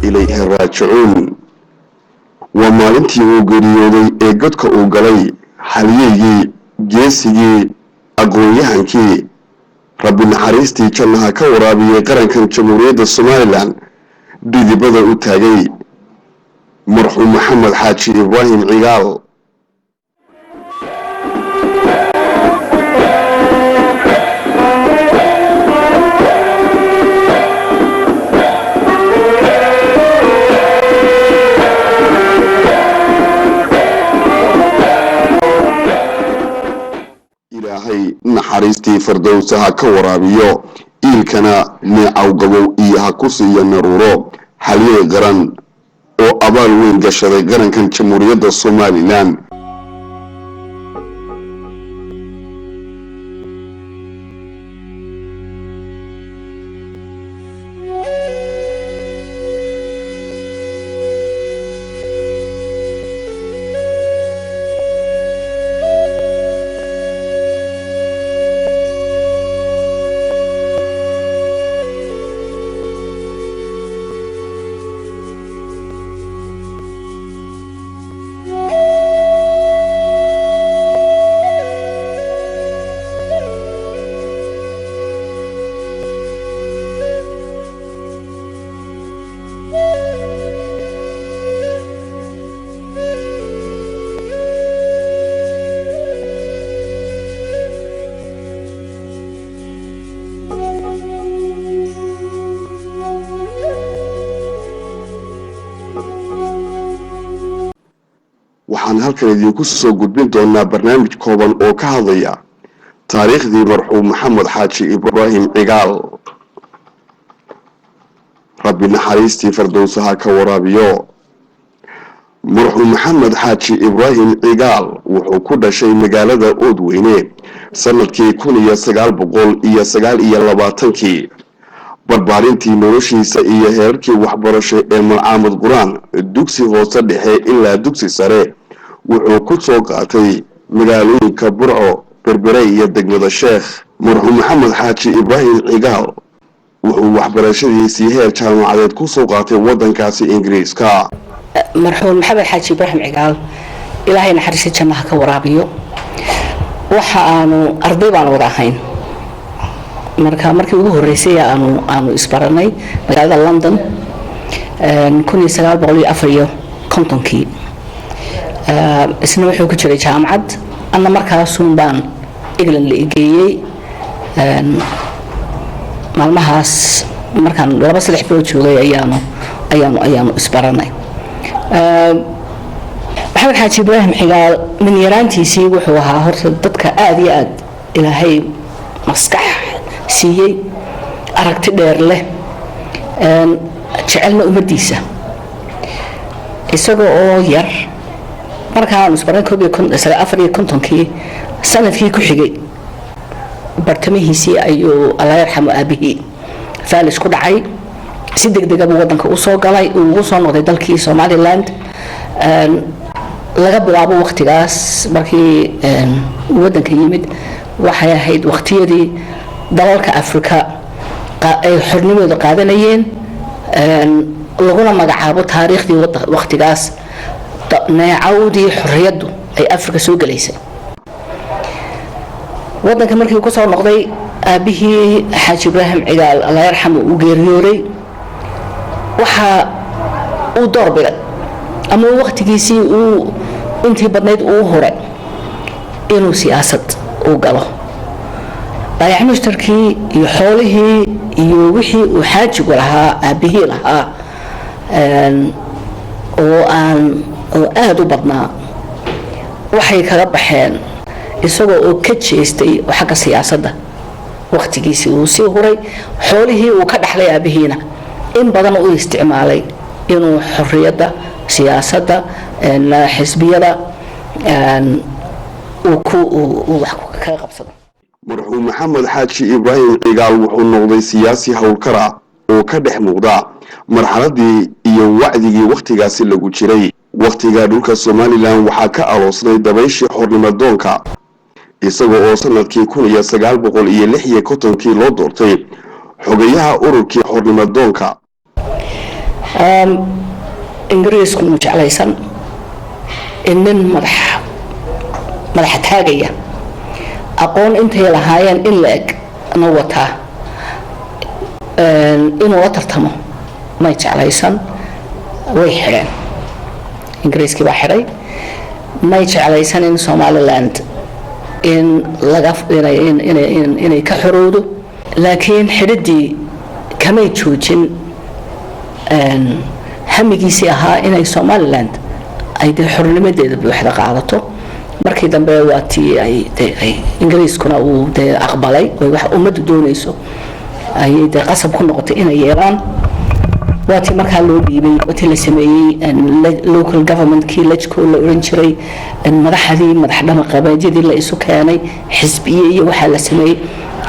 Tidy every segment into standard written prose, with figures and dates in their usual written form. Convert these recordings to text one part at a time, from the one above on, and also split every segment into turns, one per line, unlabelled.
إليه راجعون ومالنتي وقريودي إيقودك وقلي حليجي جيسيجي أقويهانكي رب النحريستي جنها كورابي قرن كان جمهورية الصوماليلان بيدي بدأ أتاقي مرحوم محمد حاجي إبراهيم عقال إلهي نحريستي فردوسها كورابيو إلكنا نعوقبو إيها كسي النرورو حالي قرن oo abaal weyn gashaday qarankan jamhuuriyadda Soomaaliland waxaan halkan idinku soo gudbin doonaa barnaamij kooban oo ka hadlaya taariikhdii marxuum maxamed xaaji ibraahim cigaal rabbi naxariistii firdowsaha ka waraabiyo. marxuum maxamed xaaji ibraahim cigaal wuxuu ku dhashay magaalada Oodweyne sanadkii 1929 barbaarintii noloshiisa iyo heerarkii waxbarasho ee malcaamad quraan dugsi hoose dhexe ilaa dugsi sare wuxuu ku soo qaatay magaalooyinka Burco, Berbere iyo degmada Sheekh. marxuum maxamed xaaji ibraahim cigaal wuxuu waxbarashadiisii heer jaamacadeed ku soo qaatay wadankaasi Ingiriiska.
marxuum maxamed xaaji ibraahim cigaal ilaahay naxariista jannaha ka waraabiyo. waxa aanu arday baan wada ahayn markii ugu horeysay aanu isbaranay magaalada London 1954 isna wuxuu ku jiray jaamacad anna markaas baan England la igeeyay maalmahaas markaan 2-3 bilood joogay ayaanu isbaranay. maxamed xaaji ibraahim cigaal min yaraantiisii wuxuu ahaa horta dadka aad iyo aad ilaahay maskax siiyay aragti dheer leh jecelna umadiisa isagoo oo yar markaan isbaran 54 sanadkii ku xigay bartamihiisii ayuu Allah yarxamo aabihii faalis ku dhacay si degdeg ah wadanka u soo galay uu soo noqday dalkii Somaliland laga bilaabo waqtigaas markii wadanka yimid waxay ahayd waqtiyadii dalalka Afrika ay xornimada qaadanayeen laguna magacaabo taariikhdii waqtigaas neecawdii xorriyadu ay Afrika soo galeysay. wadanka markii uu ku soo noqday aabihii xaaji ibraahim cigaal Allah yarxamo uu geeriyooday waxa uu doorbiday ama waqtigiisii uu intii badnayd uu hore inuu siyaasad u galo. baayac mushtarkii iyo xoolihii iyo wixii uu xaajigu lahaa aabihii lahaa oo aad u badnaa waxay kaga baxeen isagoo oo ka jeestay xagga siyaasadda. waqtigiisii uu sii huray xoolihii uu ka dhaxlay aabihiina in badan uu isticmaalay inuu xorriyadda siyaasadda xisbiyada uu wax ka qabsado.
marxuum maxamed xaaji ibraahim cigaal wuxuu noqday siyaasi howlkar ah oo ka dhex muuqda marxaladii iyo wacdigii waqtigaasi lagu jiray. waqtiga dhulka Somaliland waxaa ka aloosnay dabayshii xornimadoonka isagoo oo sanadkii 1956 loo doortay xogayaha ururkii xornimadoonka. ingiriisku ma jeclaysan in madax taagaya aqoon intay lahaayeen in la eg na wataa inuu la tartamo ma jeclaysan way xireen. ingiriiskii baa xiray ma jeclaysan in Somaliland inay ka xorowdo laakiin xiridii kamay joojin hamigiisii ahaa inay Somaliland ay xornimadeeda buuxda qaadato. markii dambe waatii ay ingiriiskuna uu aqbalay wax ummadu doonayso ay qasab ku noqotay inay yeelaan. waatii markaa loo dhiibay waatii la sameeyay local government kii lajko la oran jiray madaxdii madax dhaqameedyadii la isu keenay xisbiye iyo waxa la sameeyay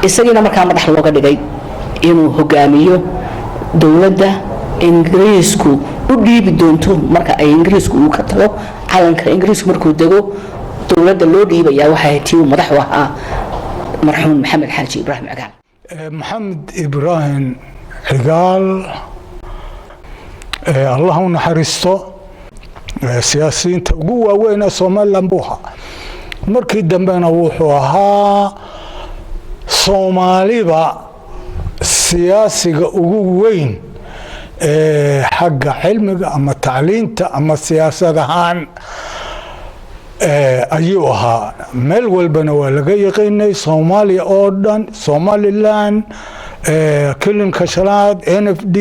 isagiina markaa madax looga dhigay inuu hogaamiyo dawladda ingiriisku u dhiibi doonto marka ay ingiriisku uu ka tago calanka ingiriisku markuu dago dawladda loo dhiibaya waxay tii madax u ahaa marxuum maxamed xaaji ibraahim cigaal.
maxamed ibraahim cigaal الله naxariisto siyaasiyiinta ugu waaweyn ee Soomaaliland buu ahaa. markii dambena wuxuu ahaa Soomaaliba siyaasiga ugu weyn xagga cilmiga ama tacliinta ama siyaasad ahaan ayuu ahaa. meel walbana waa laga yaqaanay Soomaaliya oo dhan Somaliland كلن شلاد NFD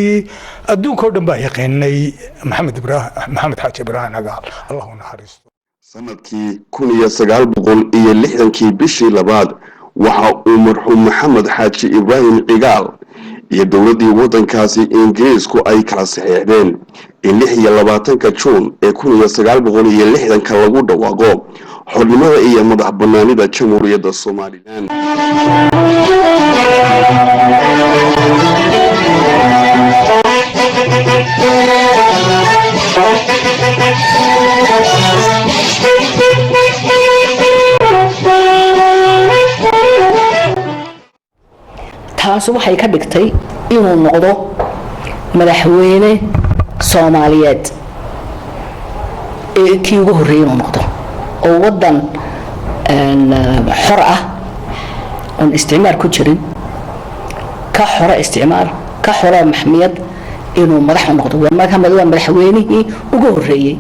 أدون كودن باهي قيني محمد حاج إبراهيم قال الله نحرسه.
sanadkii 1960 bishii labaad waxa uu marxuum maxamed xaaji ibraahim cigaal iyo dowladii wadankaasi Ingiriisku ay kala saxeexdeen in 26 Juun ee 1960 lagu dhawaaqo xornimada iyo madax bannaanida Jamhuuriyadda Soomaaliland.
taas waxay ka dhigtay inuu noqdo madaxweyne Soomaaliyeed ee kii ugu horeeyay inuu noqdo oo wadan xor ah oo isticmaar ku jirin ka xora isticmaar ka xora maxmiyad inuu madax noqdo waa madaxweynihii ugu horeeyay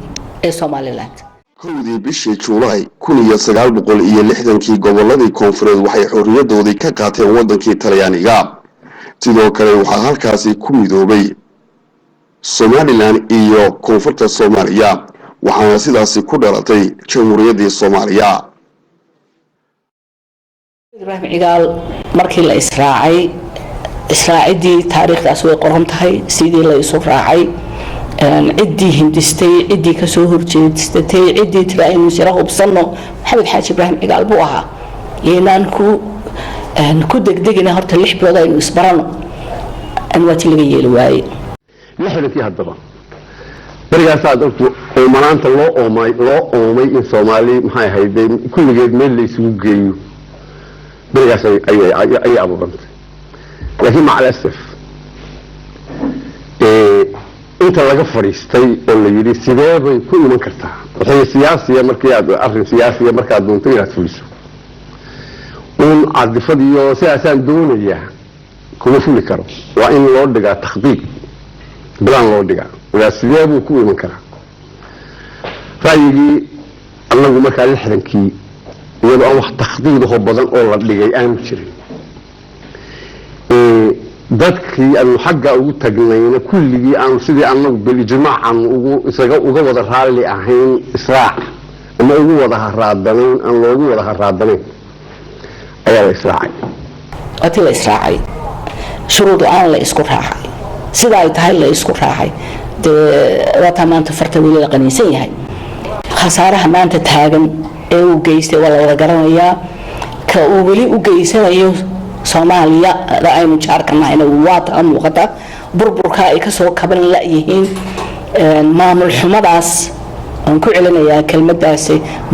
ee Soomaaliland.
kowdii bishii Juulaay 1960 goboladii koonfureed waxay xorriyadoodii ka qaateen wadankii Talyaaniga. sidoo kale waxaa halkaasi ku midoobay Somaliland iyo koonfurta Soomaaliya waxaana sidaasi ku dhalatay Jamhuuriyaddii Soomaaliya.
Ibraahim Cigaal markii la israacidii taariikhdaas way qoran tahay sidii la isu raacay ciddii hindistay ciddii ka soo horjeedistay ciddii tira inuu sira hubsano maxamed xaaji ibraahim cigaal buu ahaa inaan ku degdegina horta 6 bilood aynu isbarano aan waati laga yeeli waayay
lixdankii haddaba barigaas aad ogto oo maanta loo oomay in Soomaali maxay ahayd kulligeed meel la isugu geeyo barigaas ay abuurantay laakiin macal asaf inta laga fariistay oo la yiri sidee bay ku iman kartaa waxay siyaasiga markii aad arrin siyaasiga marka aad doonto inaad fuliso عاطفية سياسان دونية كم فيني كرو وإن لودجا تخطيط بلان لودجا ولا سياب وكوي من كرا فايجي الله ما كان يحرم كي يبقى واحد تخطيط هو بدل أول اللي جاي أنا مشري dadkii aan xagga ugu tagnayna kulligii aan sidii anagu bil jamaacan uga wada raali ahayn israac ama ugu wada haraadanayn aan loogu wada haraadanayn ayaa
israacay shuruud aan la isku raacay sida ay tahay la isku raacay wata maanta farta weli la qaniisan yahay khasaaraha maanta taagan ee uu geystay wala wada garanayaa ka uu weli u geysanayo Soomaaliya aynu jaarkanaayna waad muuqata burburka ay ka soo kaban la yihiin maamul xumadaas aan ku celinayaa kelmadaas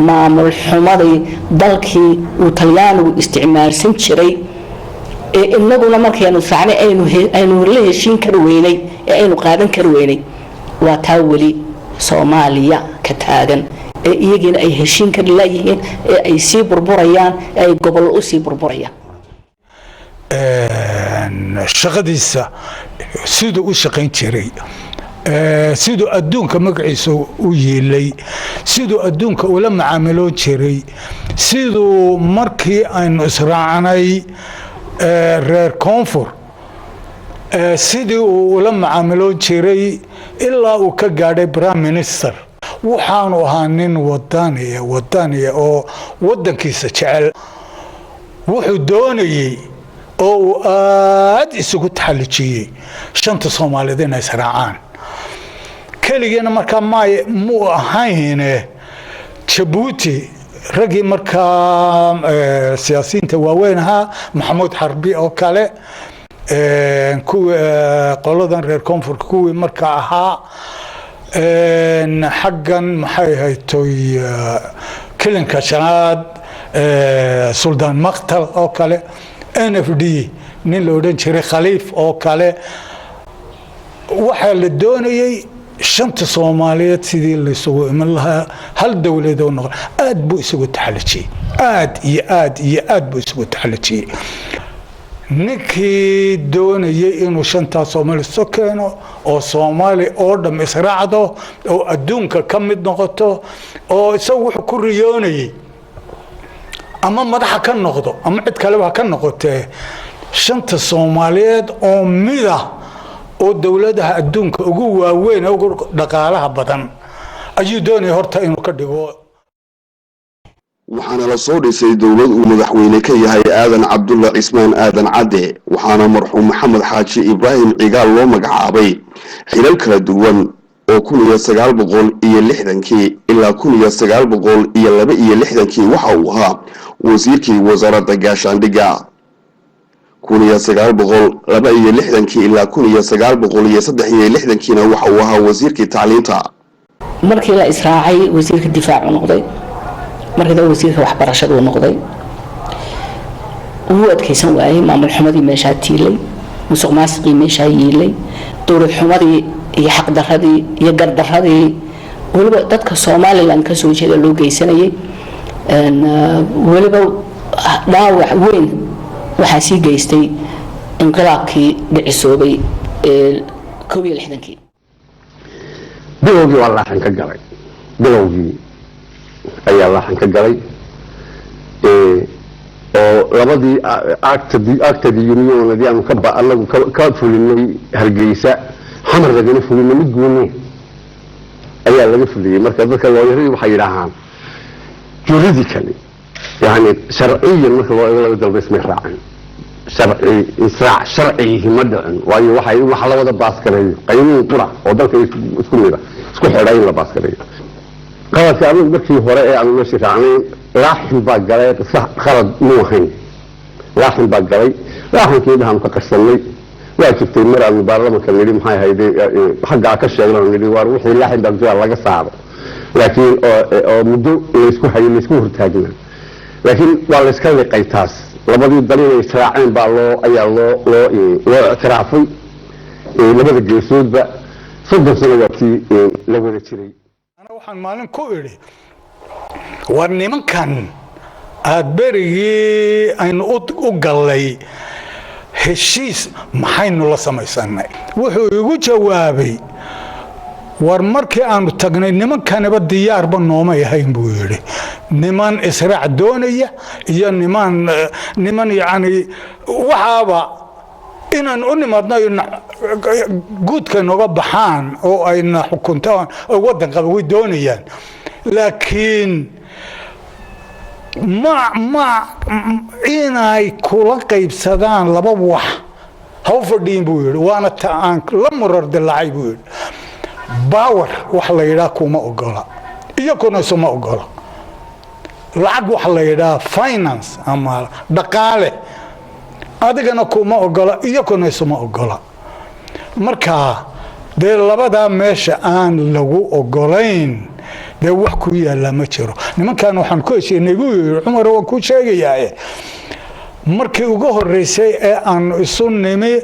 maamul xumadii dalkii uu Talyaanigu isticmaalsan jiray ee inaguna markaynu saacnay aynu la heshiin kar weynay ee aynu qaadan kar weynay waa taa weli Soomaaliya ka taagan ee iyagina ay heshiin kar la yihiin ee ay sii burburayaan ay gobol u sii burburayaan
shaqadiisa sidoo u shaqayn jiray sidoo adduunka magaciisa u yeelay sidoo adduunka ula macaamiloon jiray sidoo markii aynu israacanay reer koonfur sidii uu ula macaamiloon jiray ilaa uu ka gaadhay prime minister waxaanu ahaa nin wadaniya oo wadankiisa jecel wuxuu doonayay oo aad isugu taxalujiyay shanta Soomaaliyeed inay israacaan kaligeena marka mu ahayn Djibouti ragii marka siyaasiyiinta waaweyn ahaa Maxamuud Xarbi oo kale kuwa qoladan reer koonfurka kuwii marka ahaa xaggan maxay haytay kilinka shanaad Suldaan Maqtal oo kale NFD nin loo dhan jiray Khaliif oo kale waxa la doonayay shanta Soomaaliyeed sidii la isugu iman lahaa hal dawlad oo noqon aad buu isugu taxalujiyay aad buu isugu taxalujiyay ninkii doonayay inuu shanta Soomaali soo keeno oo Soomaali oo dham israacdo oo adduunka ka mid noqoto oo isagu wuxuu ku riyoonayay ama madaxa ka noqdo ama cid kale wax ka noqotee shanta Soomaaliyeed oo mida oo dawladaha adduunka ugu waaweyn oo dhaqaalaha badan ayuu doonay horta inuu ka dhigo
waxaana la soo dhisay dowlad uu madaxweyne ka yahay aadan cabdulla cismaan aadan cadde waxaana marxuum maxamed xaaji ibraahim cigaal loo magacaabay xilal kala duwan oo 1960kii ilaa 1962kii waxa uu ahaa wasiirkii wasaaradda gaashaandhigga 1962kii ilaa 1963kiina waxa uu ahaa wasiirkii tacliinta
markii la israacay wasiirka difaacu noqday markii wasiirka waxbarashadu noqday uu adkaysan waayay maamul xumadii meesha tiilay musuq maasuqii meesha yiilay dowlad xumadii iyo xaq daradii iyo gardaradii waliba dadka Soomaaliland ka soo jeeda loo geysanayay waliba dhaawac weyn waxa sii geystay inqilaabkii dhicisoobay 1961kii
bilowgii waa laaxan ka galay bilowgii ayaa laaxan ka galay oo labadii actadii unionadii aanu ka fulinay Hargeysa xamar lagana fulinay mid gooni ayaa laga fuliyay marka dadka looyarada waxay yiraahdaan juridically yani sharciyan marka loo eego dalba isma raacin sharci ma dhicin waayo waxa la wada baas gareeyo qaynuun qura oo dalka isku xidhay la baas gareeyo qaladka anigu markii hore ee aan la shiraacnay laaxin baa galay khalad muu ahayn laaxin baa galay laaxinkii dhahan ka qarsanay waa jirtay mar aan baarlamaanka nidhi maxay ahayd xagga ka sheegnay nidhi war wixii laaxin baa jira laga saaro laakiin oo muddo isku hortaagnaa laakiin waa la iska liqay taas labadii dalin ay israaceen baa loo ictiraafay labada geesoodba 30 sano waqti la wada jiray
ana waxaan maalin ku iri war nimankan aad berigii aynu u galay heshiis maxaynu la samaysanay wuxuu igu jawaabay war markii aanu tagnay nimankanaba diyaarba nooma yahayn buu yiri niman israac doonaya iyo niman yaani waxaaba inaan u nimaadno guudka nooga baxaan oo ayna xukuntaan oo wadan qaba way doonayaan laakiin ma inay kula qaybsadaan laba wax ha u fadhiin buu yiri waana taan la murar dilacay buu yiri باور وحلا يراكو ما أقوله يكون اسمه أقوله لعب وحلا يرا فاينانس أما دقالة هذا كنا كوما أقوله يكون اسمه أقوله مركا ده لبدا مش أن لو أقولين ده وحكوية لا مشرو لما كانوا حنكوش نقول عمر وكوش شيء مركي وجوه الرئيسي أن يصنمي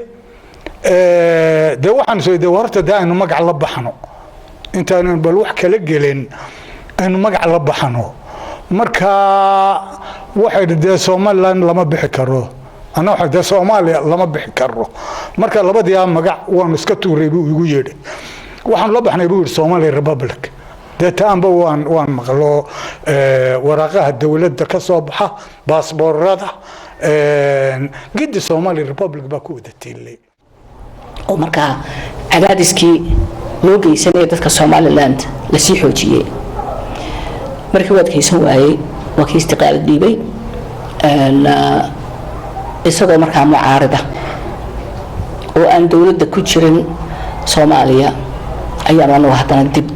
ده waxaan soo dawarta daayno magac la baxno intaan bal wax kala gelin aynu magac la baxno marka waxay de Soomaaliland lama bixi karo ana waxa de Soomaaliya lama bixi karo marka labadii magac waan iska tuuray buu igu yeedhay waxaan la baxnay buu Somali Republic de taanba waan maqlo waraaqaha dawladda ka soo baxa baasaboorada gidi Somali Republic ba ku wadatilay
oo marka cadaadiskii loo geysanay dadka Somaliland la sii xoojiyay markii wad kaysan waayay waa istiqaal diibay isagoo markaa mucaarada oo aan dawladda ku jirin Soomaaliya ayaanu hadana dib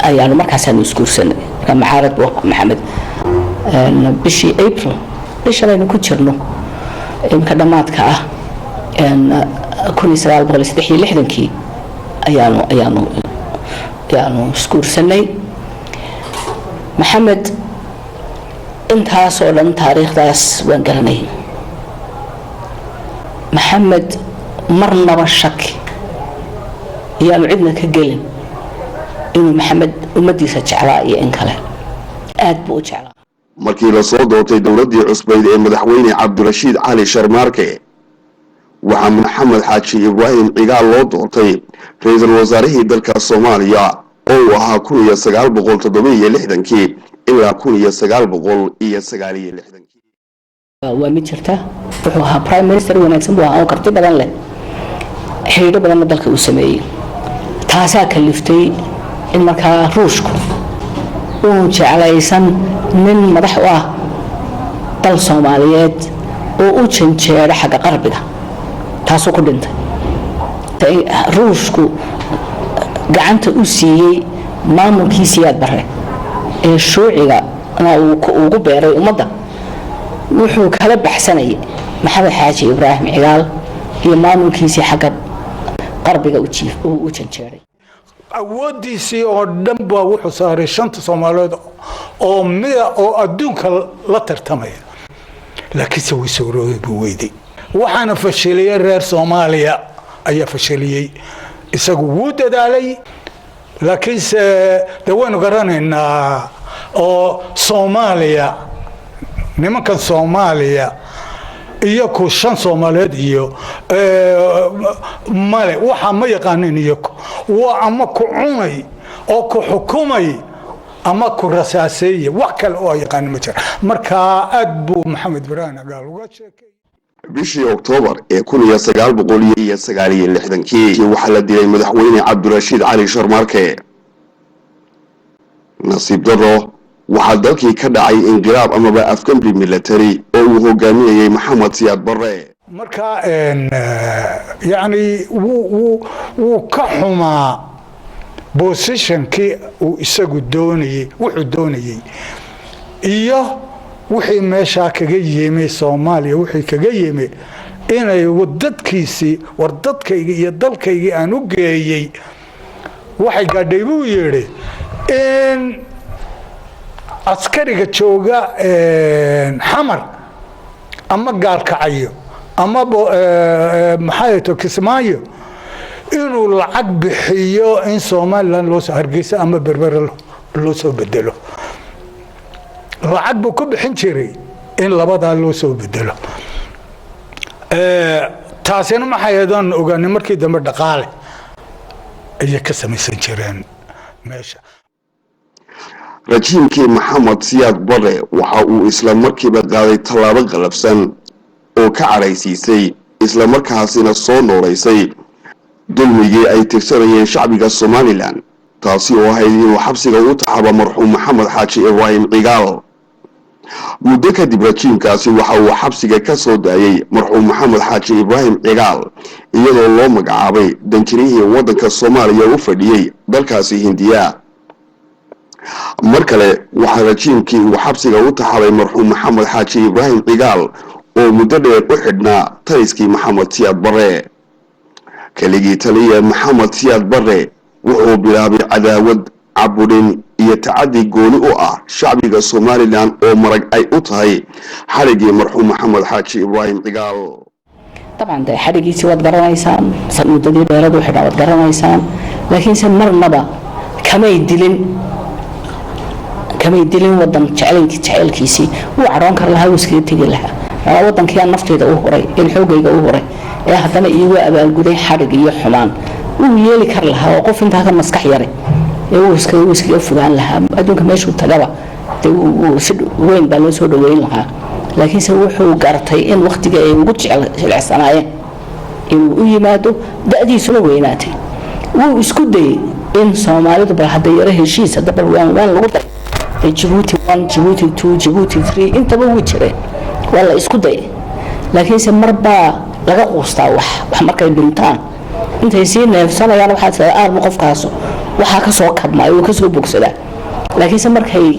ayaanu markaas aan iskuursanay mucaarad Maxamed bishii April bishaan ku jirno imka dhamaadka ah كوني سرال بغل استحيي لحدنكي أيانو سكورسني محمد انتها صولن تاريخ داس وانقرني محمد مرنا بالشك يا معدنا كقلن إنه محمد ومدي سجعلاء إنكله أدبو جعلاء
markii la soo doortay dawladii cusbayd ee madaxweyne Cabdirashiid Cali Sharmaarke waxaa maxamed xaaji ibraahim cigaal loo doortay ra'iisul wasaarihii dalka Soomaaliya oo ahaa 1967 ilaa 1969
waa mid jirta wuxuu ahaa prime minister wanaagsan buu ahaa oo karti badan leh xiriir badan dalka uu sameeyay taasaa kaliftay in markaa ruushku uu jeclaysan
nin madax u ah dal Soomaaliyeed oo u janjeera xagga qarbiga taasoo ku dhintay ruushku gacanta u siiyey maamulkiisii aad bare ee shuuciga uu ugu beeray ummadda wuxuu kala baxsanayay maxamed xaaji ibraahim cigaal iyo maamulkiisii xagga qarbiga u janjeeray
awoodiisii oo dhan baa wuxuu saaray shanta Soomaaliyeed oo mida oo adduunka la tartamaya laakiinse way suurooday buu weyday waxaana fashiliyay reer Soomaaliya ayaa fashiliyay isagu wuu dadaalay laakiinse dawaynu garanaynaa oo Soomaaliya nimankan Soomaaliya iyo ku shan Soomaaliyeed iyo male waxa ma yaqaanin iyo waa ama ku cunay oo ku xukumay ama ku rasaasay wax kale oo yaqaan ma jira marka aad buu maxamed ibraahim cigaal uga sheekay
bishii Oktoobar ee 1969 waxaa la dilay madaxweyne Cabdirashiid Cali Sharmarke nasiib darro waxaa dalkii ka dhacay inqilaab amaba afgembi military oo uu hogaaminayay Maxamed Siyaad Barre
marka yani wuu ka xumaa positionkii uu isagu doonayay wuxuu doonayay iyo wixii meesha kaga yimid Soomaaliya wixii kaga yimid inay dadkiisii war dadkayga iyo dalkayga aan u geeyay waxay gaadhay buu yiri in askariga jooga xamar ama gaalkacayo ama maxay to Kismaayo inuu lacag bixiyo in Soomaaliland loo hargeysa ama berbera loo soo bedelo lacag buu ku bixin jiray in labada loo soo bedelo taasina ma hay'adan ogaanay markii dambe dhaqaale ay ka samaysan jireen meesha
rajiimkii Maxamed Siyaad Barre waxa uu isla markiiba qaaday tallaabo qalabsan oo ka caraysiisay isla markaasina soo nooleysay dulmigii ay tirsanayeen shacbiga Somaliland taasi oo ahayd inuu xabsiga u taxaba marxuum Maxamed Xaaji Ibraahim Cigaal muddo kadib rajiimkaasi waxa uu xabsiga ka soo daayay marxuum Maxamed Xaaji Ibraahim Cigaal iyadoo loo magacaabay danjirihii waddanka Soomaaliya u fadhiyay dalkaasi Hindiya markale waxa rajiimkii uu xabsiga u taxabay marxuum Maxamed Xaaji Ibraahim Cigaal oo muddo dheer u xidhnaa taliskii Maxamed Siyaad Barre kaligii taliya Maxamed Siyaad Barre wuxuu bilaabay cadaawad caburin iyo tacadi gooni u ah shacbiga Somaliland oo marag ay u tahay xarigii marxuum Maxamed Xaaji Ibraahim Cigaal
طبعا ده xarigiisi wad garanaysaan sanadadii dheeradu xidhaa wad garanaysaan laakiin se marnaba kamay dilin wadan jaceelkiisii uu caroon kar lahaa iska tagi lahaa wadankii aan nafteeda u horay in xoogayga u horay ee haddana iigu abaalguday xarig iyo xumaan uu yeeli kar lahaa oo qof inta ka maskax yaray ee uu iska fogaan lahaa adduunka meeshu tagaba uu si weyn baa loo soo dhaweyn lahaa laakiin se wuxuu gartay in waqtiga ay ugu jecelsanaayeen inuu u yimaado da'diisuna weynaatay wuu isku dayay in Soomaalidu bal hadda yara heshiis hadda bal waan lagu daray Djibouti 1 Djibouti 2 Djibouti 3 intaba wuu jiray wala isku dayay laakiin se marba laga qoostaa wax markay dhintaan intay si neefsanayaan waxa saar qofkaas waxa ka soo kabmay oo ka soo bogsada laakiin se markay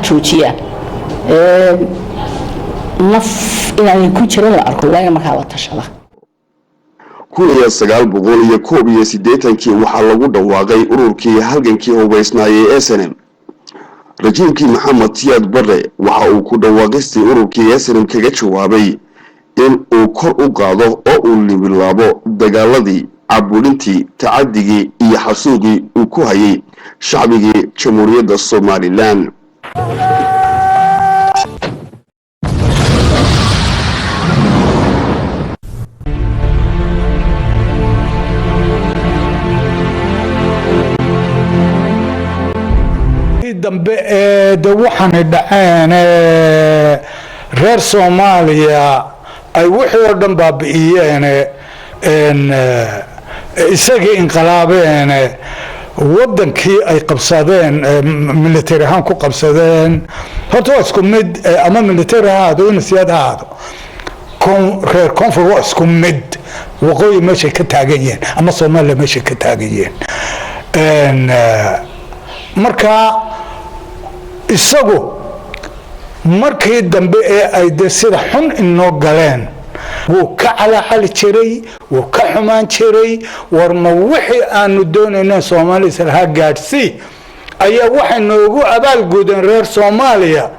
joojiyaan naf inay ku jiraan la arko waa markaa wada tashada
1981 waxaa lagu dhawaaqay ururkii halgankii hubaysnaayay SNM rajiimkii Maxamed Siyaad Barre waxa uu ku dhawaaqistay ururkii SNM kaga jawaabay in uu kor u qaado oo uu libilaabo dagaaladii caburintii tacadigii iyo xasuuqii uu ku hayay shacbigii Jamhuuriyadda Somaliland
dambe de waxaan dhaceen reer Soomaaliya ay wixii oo dhan baabi'iyeen isagii inqilaabeen wadankii ay qabsadeen military ahaan ku qabsadeen horta waa isku mid ama military ha ahaado in siyaad ha ahaado reer koonfur waa isku mid waqooyi meeshay ka taagan yihiin ama soomaaliya meeshay ka taagan yihiin marka isagu markii dambe ee ay de sida xun inoo galeen wuu ka calacali jiray wuu ka xumaan jiray war ma wixii aanu doonayna Soomaaliya salaha gaadhsi ayaa waxay noogu abaalgudeen reer Soomaaliya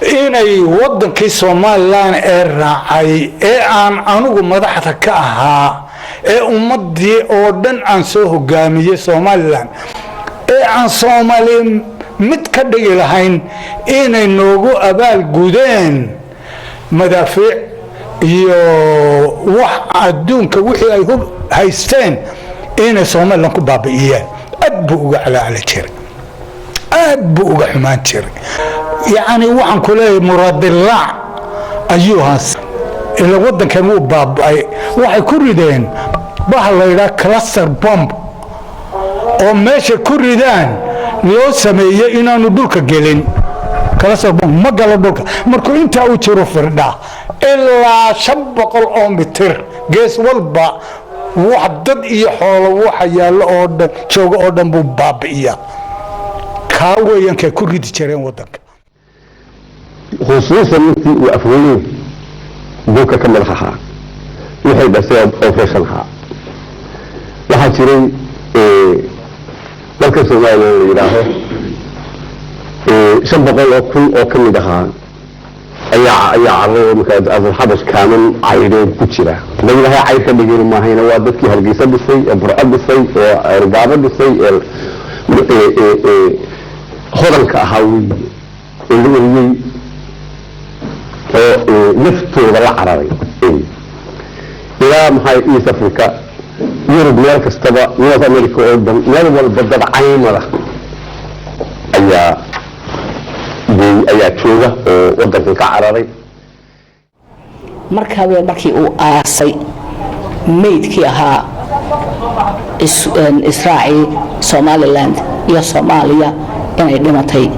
inay wadankii Soomaaliland ee raacay ee aan anigu madaxda ka ahaa ee ummadii oo dhan aan soo hogaamiyay Soomaaliland ee aan Soomaaliya mid ka dhigi lahayn inay noogu abaalgudeen madaafiic iyo wax adduunka wixii ay haysteen inay Soomaaliland ku baabi'iyeen aad buu uga calacali jiray aad buu uga xumaan jiray يعني waxaan ku leeyahay muradilaa ayuhaas ila wadankan uu baabay waxay ku rideen bah la yiraahdo cluster bomb oo meesha ku ridaan loo sameeyay inaanu dhulka gelin cluster bomb ma galo dhulka markuu inta uu jiro firdha ilaa 500 oo mitir gees walba wax dad iyo xoolo waxa yaalo oo dhan jooga oo dhan buu baabi'iya ka weeyanka ku ridi jireen wadanka
خصوصا انت وافولين بوكا كمل خها وحي بس اوبريشن ها waxa jiray dalka Soomaaliya yiraahdo 500 oo kamid ahaa ayaa carruur markaa afur xabash kaaman cayreen ku jira leeyahay cayr ka dhigeen ma hayna waa dadkii halgeesa dhisay ee burcad dhisay ee argaaba dhisay ee hodanka ahaa ee naftooda la cararay ilaa maxay East Africa Europe meel kastaba North America oo dhan meel walba dad caymada ayaa jooga oo wadanka ka cararay
markii uu aasay meydkii ahaa Israa'iil Somaliland iyo Soomaaliya inay dhimatay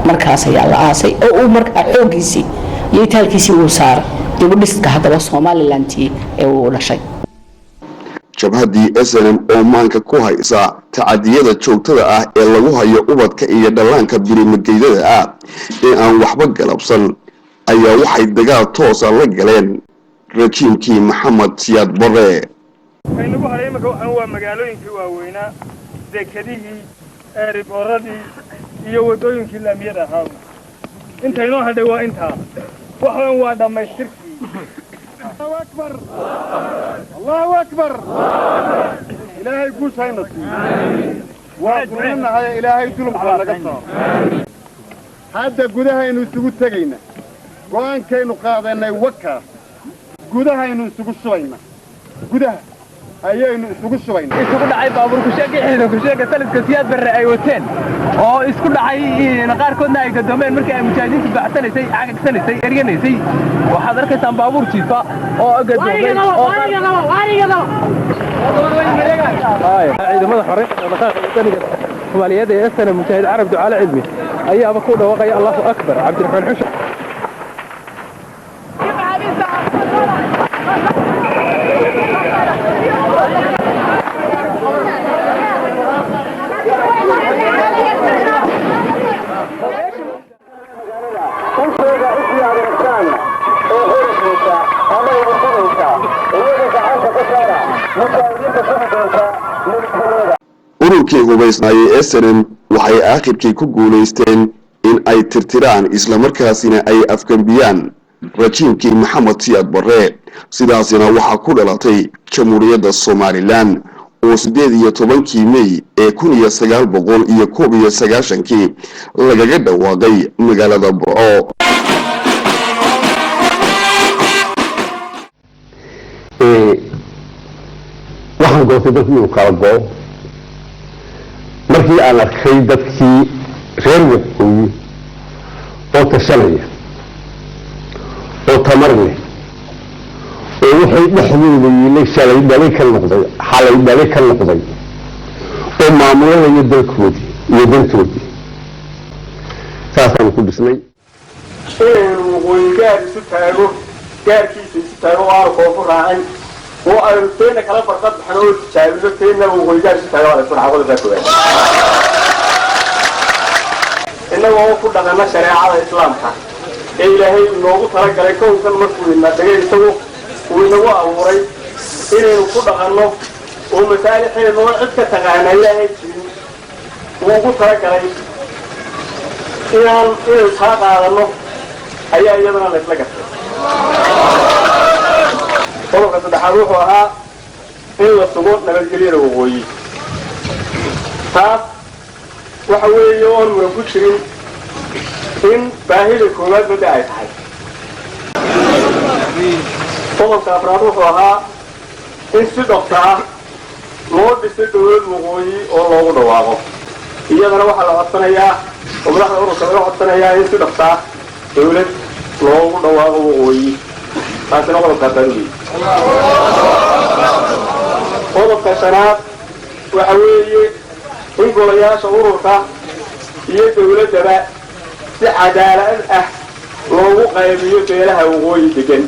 markaas ayaa la aasay oo uu markaa xoogiisii يتالكيسي وصار يبدس هذا Somaliland ee uu dhashay
jabhadii SNM oo maanka ku haysa tacadiyada joogtada ah ee lagu hayo ubadka iyo dhalaanka birimageydada ah ee aan waxba galabsan ayaa waxay dagaal toos ah la galeen rajiimkii Maxamed Siyaad Barre
aynu haray markaa waa magaalooyinkii waaweynaa dekedihii eeriboradii iyo wadooyinkii laamiyada ahaa inta inoo hadhay waa inta waxaan waa dhamaystirkii Allahu akbar Allahu akbar ilaahay ku saynati waa duunahay ilaahay dulum kala naga soo hadda gudahaynu isugu tagayna go'aankaynu qaadanay waka gudahaynu isugu subayna gudaha ayaynu isugu subayna
isugu dhacay baabuurku sheega taliska Siyaad Barre ay wateen oo isku dhacay qaarkoodna ay gadoomeen markii ay mujaahidiintu baxsanaysay cagagtanaysay erganaysay waxaad arkaysaa baabuur jiifa oo gadoomay ciidamada xore ee dhaqaaqa wadaniga Soomaaliyeed ee SNM Mujaahid Carab Ducaale Cilmi ayaaba ku dhawaaqay Allahu Akbar Cabdiraxmaan Xusha
ururkii hubaysnaayay SNM waxay aakhirkii ku guuleysteen in ay tirtiraan isla markaasina ay afgambiyaan rajiimkii Maxamed Siyaad Barre sidaasina waxa ku dhalatay Jamhuuriyadda Somaliland oo 18 May ee 1991 lagaga dhawaaqay magaalada Burco
waxaan goostay dadkii uu kala go'o markii aan arkay dadkii reer waqooyi oo tashanaya oo tamar leh oo waxay dhexdooda yiilay shalay dhalay ka noqday xalay dhalay ka noqday oo maamulanaya dalkoodii iyo dantoodii saasaan ku dhisnay
inaynu waqooyi gaar isu taago gaarkiisa isu taago oo aanu koofu raacin oo aynu teena kala farqad baxno oo tijaabino teena waqooyi gaar isu taago alayku xaqooda koowaad innaga oo ku dhaqana shareecada islaamka ee ilaahay inoogu talagalay kownkan markuu ina dhagay isagu uu inagu abuuray inaynu ku dhaqanno oo masaalixeena oo cid ka taqaana ilaahay jirin uu ugu talagalay inaynu kaa qaadano ayaa iyadana la isla gartay qodobka saddexaad wuxuu ahaa in la sugo nabadgelyada waqooyi taas waxa weeye oon muran ku jirin in baahida koowaad badda ay tahay qodobka afraad wuxuu ahaa in si dhokta ah loo dhiso dawlad waqooyi oo loogu dhawaaqo iyadana waxaa la codsanayaa oo madaxda ururka laga codsanayaa in si dhokta ah dawlad loogu dhawaaqo waqooyi taasina qodobkaasaa ugeeyey qodobka shanaad waxa weeye in golayaasha ururka iyo dawladdaba si cadaalad ah loogu qaybiyo beelaha waqooyi degan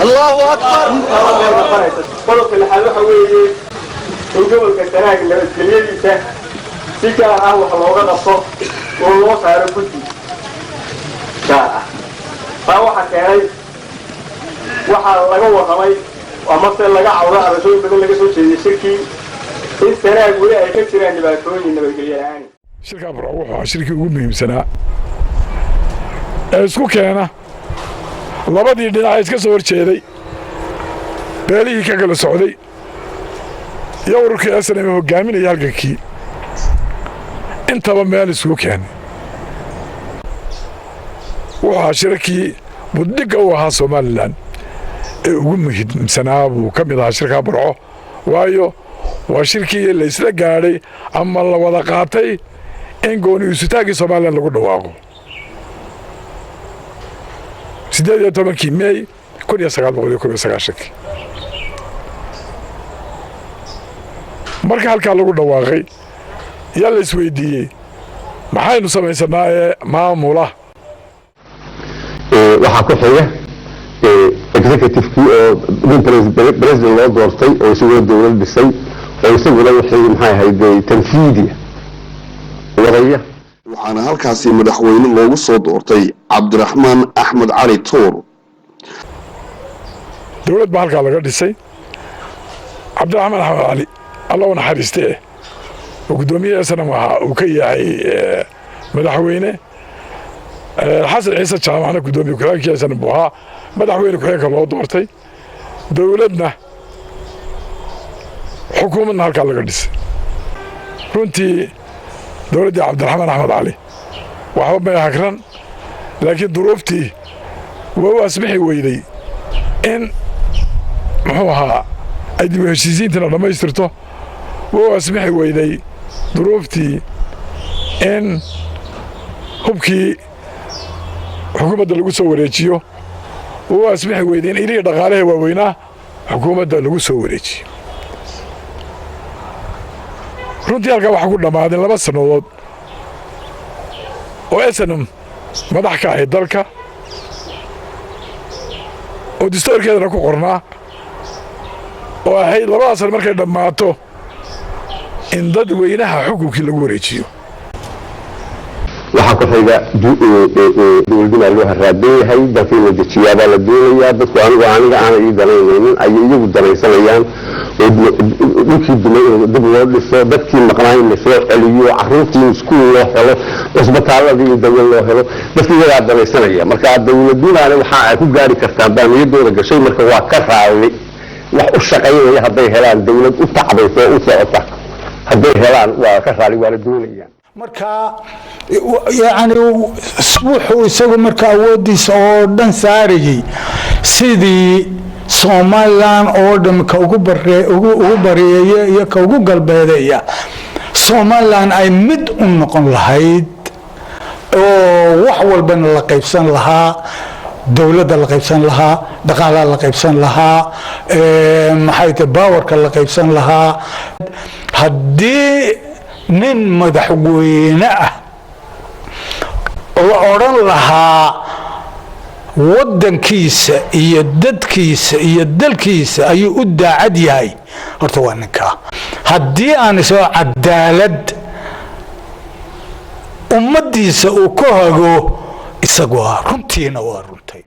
allahu akbar qodobka lixaad waxa weeye in gobolka sanaag nabadgelyadiisa si gaar ah wax looga qabto oo loo saaro guddi gaar ah taa waxaa keenay waxaa laga warramay amase laga cawdo cabashooyin badan laga soo jeediyey shirkii in sanaag weli ay ka jiraan dhibaatooyin nabadgelyo la-aan
shirka burco wuxuu ahaa shirkii ugu muhiimsanaa ee isku keena labadii dhinac iska soo horjeeday beelihii ka kala socday iyo ururkii SNM hogaaminaya halgankii intaba meel isugu keenay wuxuu ahaa shirkii buddiga u ahaa Somaliland ee ugu muhiimsanaa buu ka mid ahaa shirka burco waayo waa shirkii la isla gaadhay ama la wada qaatay in gooni isutaagii Somaliland lagu dhawaaqo 18 May 1990 marka halka lagu dhawaaqay yaa la isweydiiyey maxaynu samaysanaa ee maamula
waxaa ku xiga executive-kii oo president loo doortay oo isagoo dawlad dhisay oo isaguna wixii maxay ahayd tanfiidiya wadaya
waxaana halkaasi madaxweyne loogu soo doortay Cabdiraxmaan Axmed Cali Tuur
dawlad baa halkaa laga dhisay Cabdiraxmaan Axmed Cali الله ونحرسته وقدومي أسنا وكياعي مدحوينه حسن عيسى جامعنا قدومي وكلاكي أسنا بوها مدحوينه كهيك الله دورتي دولتنا حكومتنا هالك على قدس كنتي دولتي عبد الرحمن أحمد علي وحب ما يحكرن لكن ظروفتي وهو اسمحي ويدي إن محوها أيدي وهشيزينتنا لما يسترتو وهو اسمحي ويدي ظروفتي إن هبكي حكومة اللي قصوا وريتشيو وهو اسمحي ويدي إن إليه دقاله وويناه حكومة اللي قصوا وريتشيو runtii halkaa waxaa ku dhammaadeen 2 sannadood oo SNM madax ka ahayd dalka oo dastuurkeedana ku qornaa oo ahayd 2 sano markay dhammaato in dadweynaha xukunkii lagu wareejiyo
waxaa ku xiga dowladda loo haraadeeyay dadkii la dejiyaaba la doonayaa dadku aniga aan ii danaynaynin ay iyagu danaysanayaan oo dhulkii dib loo dhiso dadkii maqnaayn la soo celiyo carruurtii iskuul loo helo isbitaaladii dawo loo helo dadkii iyaga danaysanaya marka dowladuna waxa ay ku gaari kartaa baaniyadooda gashay marka waa ka raali wax u shaqeynaya hadday helaan dowlad u tacbayso u socota hadday helaan waa ka raali waa la doonayaan
marka yani wuxuu isagu marka awoodiisa oo dhan saarayay sidii Somaliland oo dhan ka ugu bareeyay iyo ka ugu galbeedaya Somaliland ay mid u noqon lahayd oo wax walba la qaybsan lahaa dowladda la qaybsan lahaa dhaqaalaha la qaybsan lahaa maxay tahay baawarka la qaybsan lahaa haddii nin madaxweyne ah la odhan lahaa waddankiisa iyo dadkiisa iyo dalkiisa ayuu u daacad yahay horta waa ninkaa haddii aan isoo cadaalad ummadiisa uu ku hago isagu waa runtiina waa runtay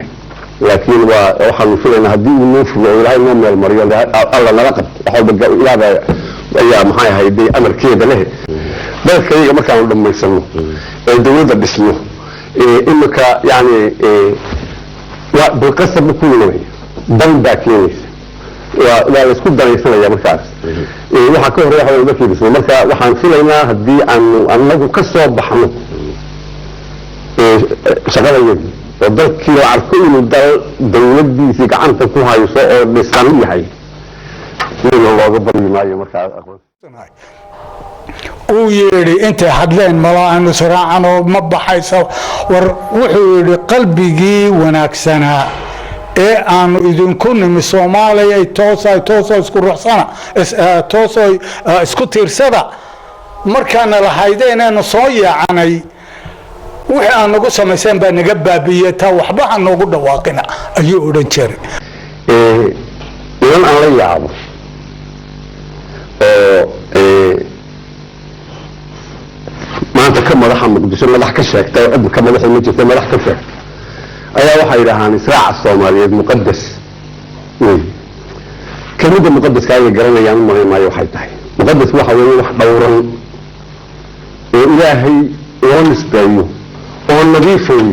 laakiin waxaanu filaynaa haddii uu noo fulo oo ilaahay noo meel mariyo alla nala qabto wax walba ilaaba ayaa maxay ahayd amarkeeda leh dalkayga markaanu dhammaysano ee dowladda dhisno imika yani بالقصة كله دم باكينيس ولا يسكت دم يسنا يا مركز وحكوا ريحة والبكي بس مركز وحنفلنا هدي أنه كسر بحنو شغال يجي وضل كيلو عركون ودل دولدي في عن تكوها يسوع بسامي هاي من الله قبل ما يمركز
uu yeedhi intay hadleen malaa aanu saraacano ma baxayso war wuxuu yidhi qalbigii wanaagsanaa ee aanu idinku nimi Soomaaliya toosay isku ruxsana toosay isku tiirsada markaana la haydeen aanu soo yaacanay wixii aan nagu samaysan baa naga baabiyay taa waxba aan nagu dhawaaqina ayuu oran jiray
idan aan la yaabo maanta ka madaxa muqdisho madax ka sheegtay oo ka madaxa ma jirtay madax ka sheegtay ayaa waxay yiraahdaan israaca Soomaaliyeed muqaddas kamida muqaddaska ay garanayaan maayo waxay tahay muqaddas waxa weeye wax dhowran ee ilaahay oo nisbeeyo oo nadiifay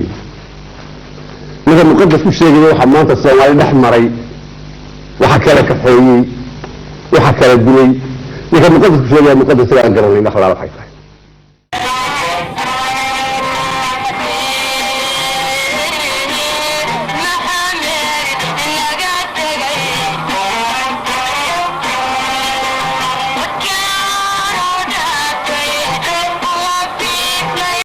mid muqaddas ku sheegay waxa maanta Soomaali dhex maray waxa kale ka xooyay waxa kale dilay ninka muqaddas ku sheegay muqaddas aan garanay wax la waxay tahay